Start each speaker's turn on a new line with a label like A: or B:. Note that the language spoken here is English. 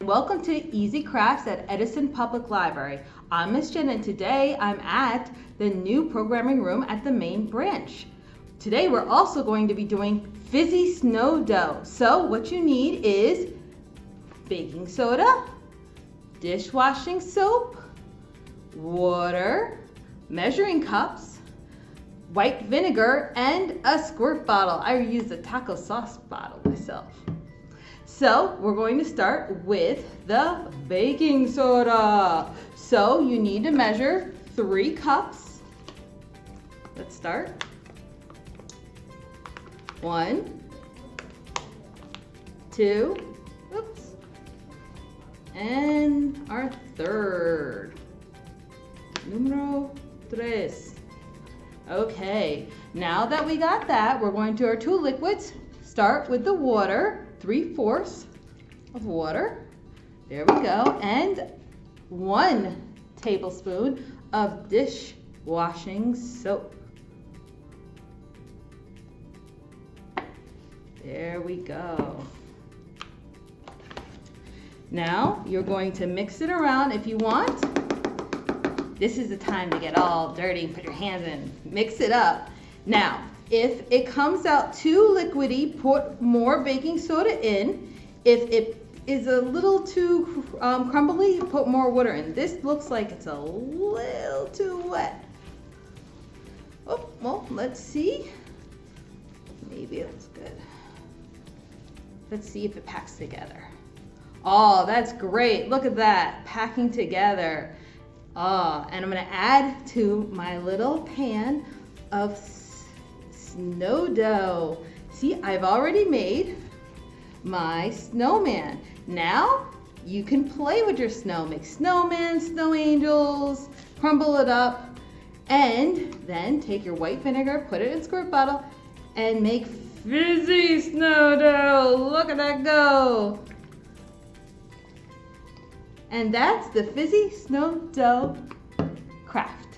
A: Welcome to Easy Crafts at Edison Public Library. I'm Miss Jen and today I'm at the new programming room at the main branch. Today we're also going to be doing fizzy snow dough. So what you need is baking soda, dishwashing soap, water, measuring cups, white vinegar, and a squirt bottle. I use a taco sauce bottle myself. So we're going to start with the baking soda. So you need to measure 3 cups. Let's start. 1, 2, oops, and our third. Numero 3. Okay, now that we got that, we're going to our 2 liquids. Start with the water. 3/4 of water. There we go. And 1 tablespoon of dishwashing soap. There we go. Now you're going to mix it around if you want. This is the time to get all dirty and put your hands in. Mix it up. Now, if it comes out too liquidy, put more baking soda in. If it is a little too crumbly, put more water in. This looks like it's a little too wet. Oh, well, let's see. Maybe it looks good. Let's see if it packs together. Oh, that's great. Look at that, packing together. Oh, and I'm gonna add to my little pan of snow dough. See, I've already made my snowman. Now you can play with your snow. Make snowmen, snow angels, crumble it up, and then take your white vinegar, put it in a squirt bottle, and make fizzy snow dough. Look at that go. And that's the fizzy snow dough craft.